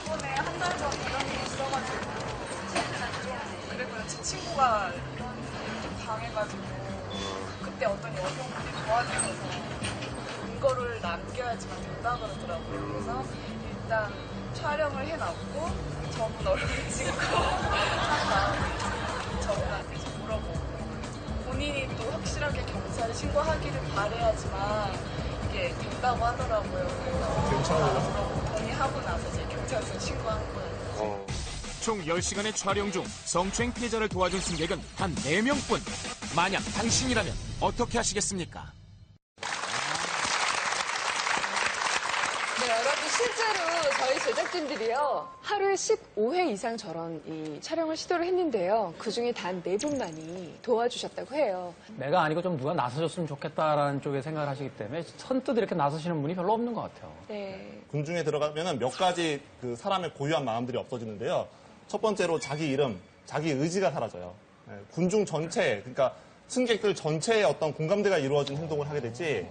이번에 한 달 전 이런 일이 있어가지고 그리고 제 친구가 이런 일을 좀 당해가지고 그때 어떤 여성분이 도와주셔서 이거를 남겨야지만 된다 그러더라고요. 그래서 일단 촬영을 해놨고 저분 얼굴 찍고 한 다음에 저분한테 좀 물어보고 본인이 또 확실하게 경찰에 신고하기를 바라야지만 이게 된다고 하더라고요. 그래서 경찰로 물어보고 동의하고 나서 이제 경찰서에 신고한 거예요. 총 10시간의 촬영 중 성추행 피해자를 도와준 승객은 단 4명뿐. 만약 당신이라면 어떻게 하시겠습니까? 네, 여러분 실제로 저희 제작진들이요 하루에 15회 이상 저런 이 촬영을 시도를 했는데요. 그중에 단 4분만이 도와주셨다고 해요. 내가 아니고 좀 누가 나서줬으면 좋겠다라는 쪽에 생각을 하시기 때문에 선뜻 이렇게 나서시는 분이 별로 없는 것 같아요. 네. 군중에 들어가면 몇 가지 그 사람의 고유한 마음들이 없어지는데요. 첫 번째로 자기 이름, 자기 의지가 사라져요. 군중 전체, 그러니까 승객들 전체의 어떤 공감대가 이루어진 행동을 하게 되지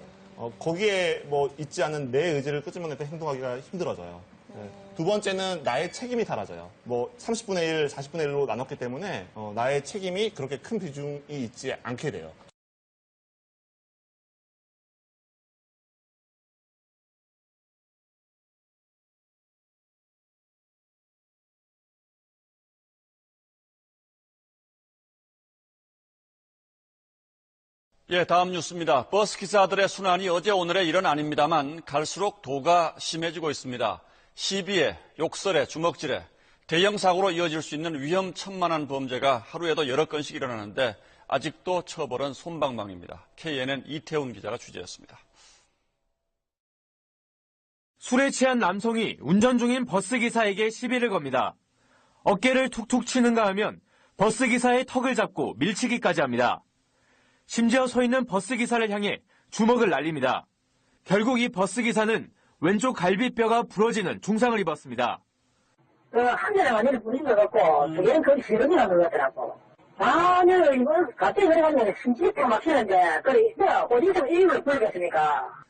거기에 뭐 있지 않은 내 의지를 끄집어내서 행동하기가 힘들어져요. 두 번째는 나의 책임이 사라져요. 뭐 30분의 1, 40분의 1로 나눴기 때문에 나의 책임이 그렇게 큰 비중이 있지 않게 돼요. 예, 다음 뉴스입니다. 버스 기사들의 순환이 어제 오늘의 일은 아닙니다만 갈수록 도가 심해지고 있습니다. 시비에, 욕설에, 주먹질에 대형 사고로 이어질 수 있는 위험천만한 범죄가 하루에도 여러 건씩 일어나는데 아직도 처벌은 솜방망입니다. KNN 이태훈 기자가 취재했습니다. 술에 취한 남성이 운전 중인 버스기사에게 시비를 겁니다. 어깨를 툭툭 치는가 하면 버스기사의 턱을 잡고 밀치기까지 합니다. 심지어 서 있는 버스기사를 향해 주먹을 날립니다. 결국 이 버스기사는 왼쪽 갈비뼈가 부러지는 중상을 입었습니다. 한 대는 완전히 부러진 것 같고, 두 개는 거의 실험이라는 것 같더라고. 아니, 이거 갑자기 그래가지고 심지어 막히는데, 어디서 이유를 모르겠습니까?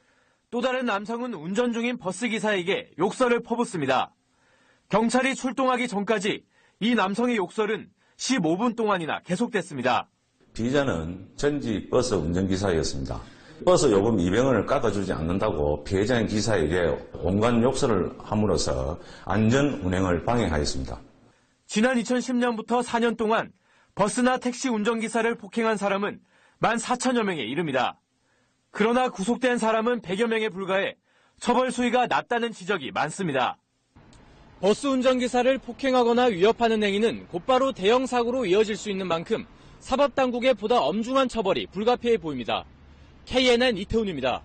또 다른 남성은 운전 중인 버스기사에게 욕설을 퍼붓습니다. 경찰이 출동하기 전까지 이 남성의 욕설은 15분 동안이나 계속됐습니다. 피해자는 전직 버스 운전기사였습니다. 버스 요금 200원을 깎아주지 않는다고 피해자인 기사에게 온갖 욕설을 함으로써 안전 운행을 방해하였습니다. 지난 2010년부터 4년 동안 버스나 택시 운전기사를 폭행한 사람은 14,000여 명에 이릅니다. 그러나 구속된 사람은 100여 명에 불과해 처벌 수위가 낮다는 지적이 많습니다. 버스 운전기사를 폭행하거나 위협하는 행위는 곧바로 대형 사고로 이어질 수 있는 만큼 사법당국의 보다 엄중한 처벌이 불가피해 보입니다. KNN 이태훈입니다.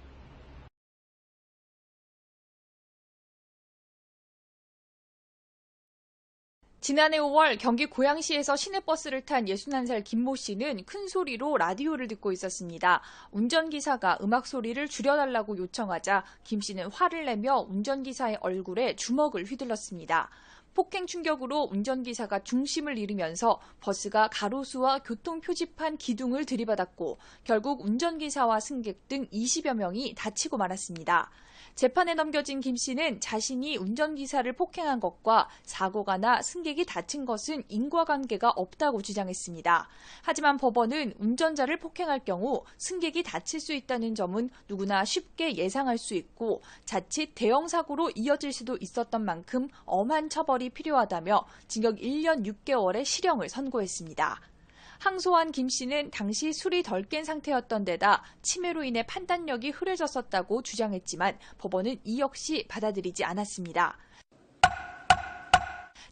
지난해 5월 경기 고양시에서 시내버스를 탄 61살 김모 씨는 큰 소리로 라디오를 듣고 있었습니다. 운전기사가 음악 소리를 줄여달라고 요청하자 김 씨는 화를 내며 운전기사의 얼굴에 주먹을 휘둘렀습니다. 폭행 충격으로 운전기사가 중심을 잃으면서 버스가 가로수와 교통표지판 기둥을 들이받았고 결국 운전기사와 승객 등 20여 명이 다치고 말았습니다. 재판에 넘겨진 김 씨는 자신이 운전기사를 폭행한 것과 사고가 나 승객이 다친 것은 인과관계가 없다고 주장했습니다. 하지만 법원은 운전자를 폭행할 경우 승객이 다칠 수 있다는 점은 누구나 쉽게 예상할 수 있고 자칫 대형 사고로 이어질 수도 있었던 만큼 엄한 처벌이 필요하다며 징역 1년 6개월의 실형을 선고했습니다. 항소한 김 씨는 당시 술이 덜 깬 상태였던 데다 치매로 인해 판단력이 흐려졌었다고 주장했지만 법원은 이 역시 받아들이지 않았습니다.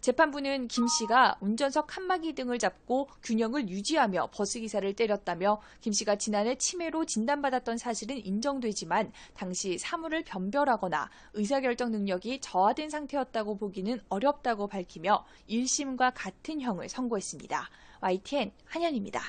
재판부는 김 씨가 운전석 칸막이 등을 잡고 균형을 유지하며 버스기사를 때렸다며 김 씨가 지난해 치매로 진단받았던 사실은 인정되지만 당시 사물을 변별하거나 의사결정 능력이 저하된 상태였다고 보기는 어렵다고 밝히며 1심과 같은 형을 선고했습니다. YTN 한현입니다.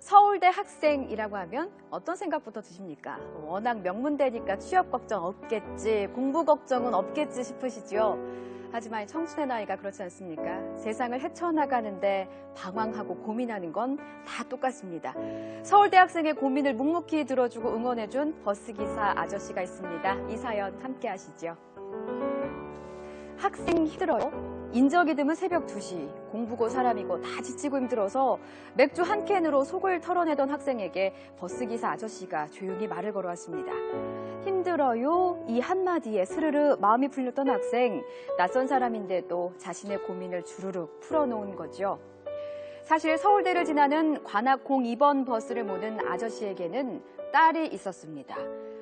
서울대 학생이라고 하면 어떤 생각부터 드십니까? 워낙 명문대니까 취업 걱정 없겠지, 공부 걱정은 없겠지 싶으시죠? 하지만 청춘의 나이가 그렇지 않습니까? 세상을 헤쳐나가는데 방황하고 고민하는 건 다 똑같습니다. 서울대 학생의 고민을 묵묵히 들어주고 응원해준 버스기사 아저씨가 있습니다. 이 사연 함께 하시죠. 학생 힘들어요? 인적이 드문 새벽 2시, 공부고 사람이고 다 지치고 힘들어서 맥주 한 캔으로 속을 털어내던 학생에게 버스기사 아저씨가 조용히 말을 걸어왔습니다. 힘들어요? 이 한마디에 스르르 마음이 풀렸던 학생, 낯선 사람인데도 자신의 고민을 주르륵 풀어놓은 거죠. 사실 서울대를 지나는 관악 02번 버스를 모는 아저씨에게는 딸이 있었습니다.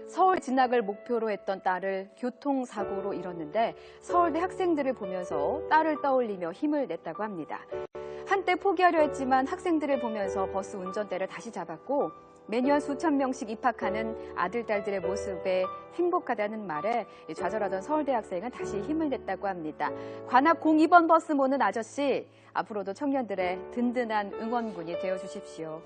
서울 진학을 목표로 했던 딸을 교통사고로 잃었는데 서울대 학생들을 보면서 딸을 떠올리며 힘을 냈다고 합니다. 한때 포기하려 했지만 학생들을 보면서 버스 운전대를 다시 잡았고 매년 수천 명씩 입학하는 아들, 딸들의 모습에 행복하다는 말에 좌절하던 서울대 학생은 다시 힘을 냈다고 합니다. 관악 02번 버스 모는 아저씨, 앞으로도 청년들의 든든한 응원군이 되어주십시오.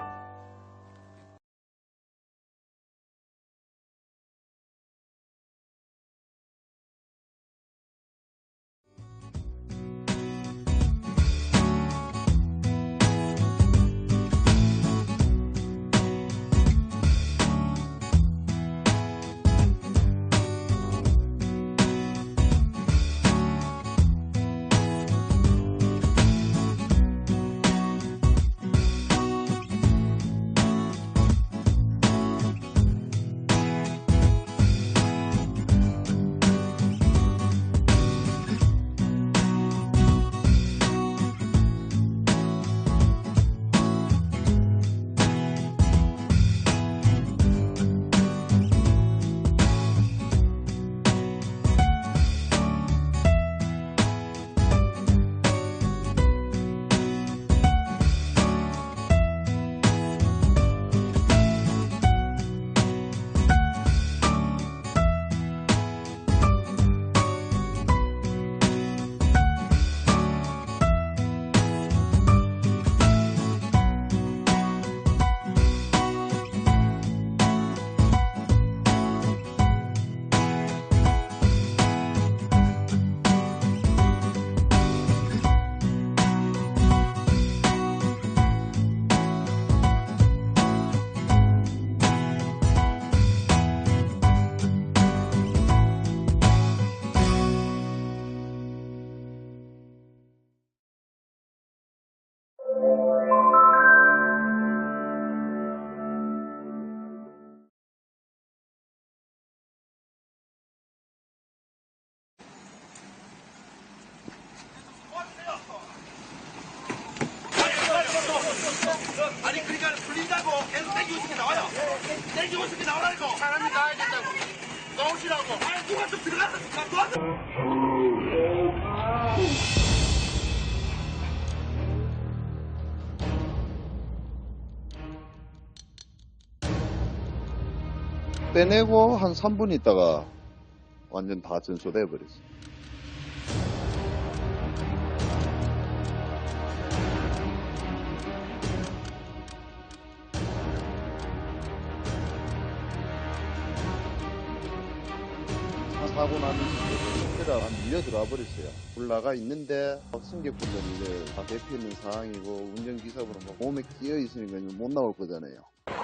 아니 그러니까 풀린다고 계속 땡기고 있으면 나와요. 땡기고 있으면 나오라고. 사람이 나와야 된다고. 나오시라고. 아니 누가 좀 들어가서 도와줘. 빼내고 한 3분 있다가 완전 다 전소돼 버렸어. 사고 나면서 한 밀려 들어와 버렸어요. 올라가 있는데 승객분들이 이제 다 대피 있는 상황이고 운전기사분은 뭐 몸에 끼어 있으니까 못 나올 거잖아요.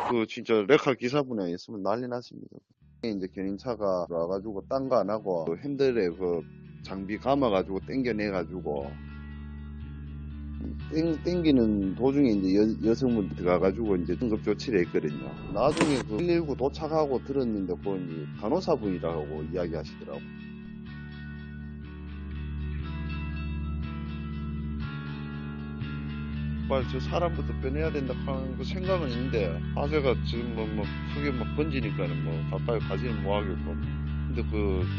그 진짜 레카 기사분에 있으면 난리 났습니다. 이제 견인차가 들어와가지고 딴 거 안 하고 그 핸들에 그 장비 감아가지고 당겨내가지고 땡기는 도중에 이제 여성분 들어가가지고 이제 응급 조치를 했거든요. 나중에 그 119 도착하고 들었는데 그 이제 간호사분이라고 이야기하시더라고. 빨리 저 사람부터 빼내야 된다 하는 그 생각은 있는데 화재가 지금 뭐 크게 막 번지니까는 뭐 가까이 가지는 못하겠고. 근데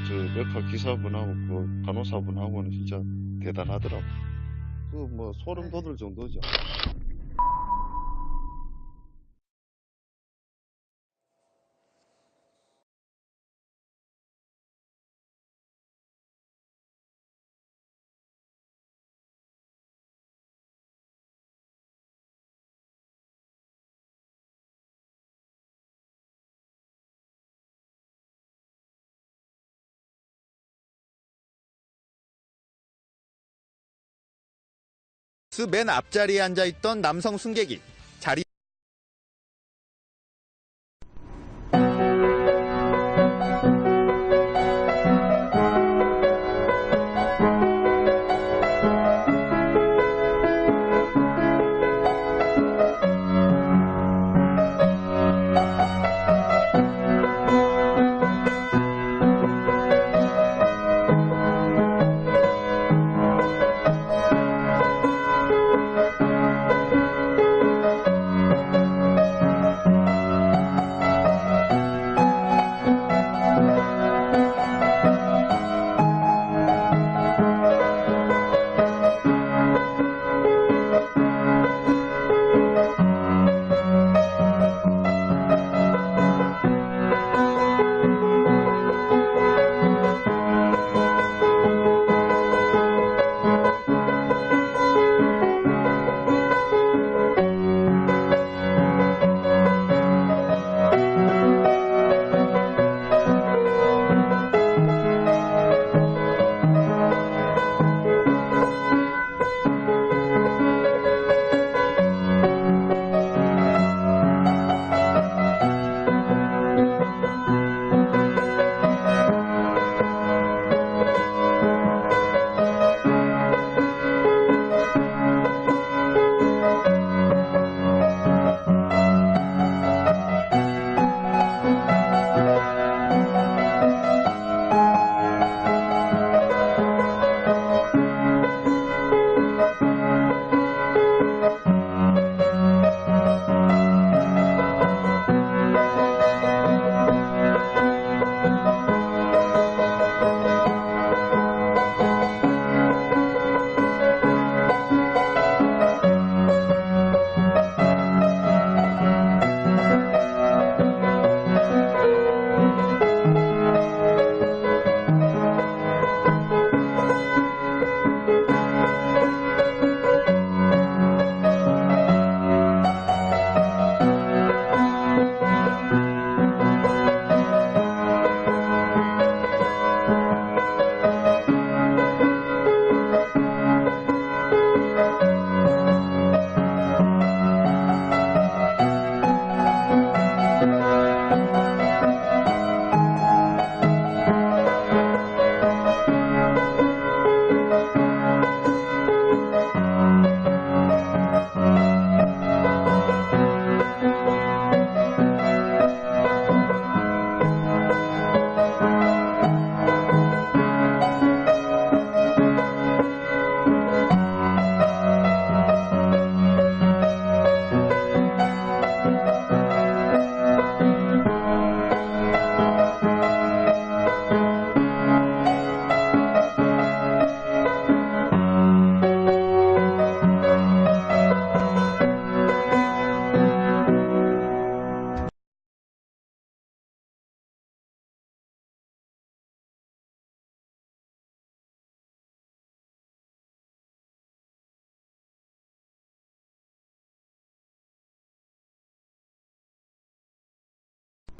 저 메카 기사분하고 그 간호사분하고는 진짜 대단하더라고. 그 뭐 소름 돋을 정도죠. 맨 앞자리에 앉아있던 남성 승객이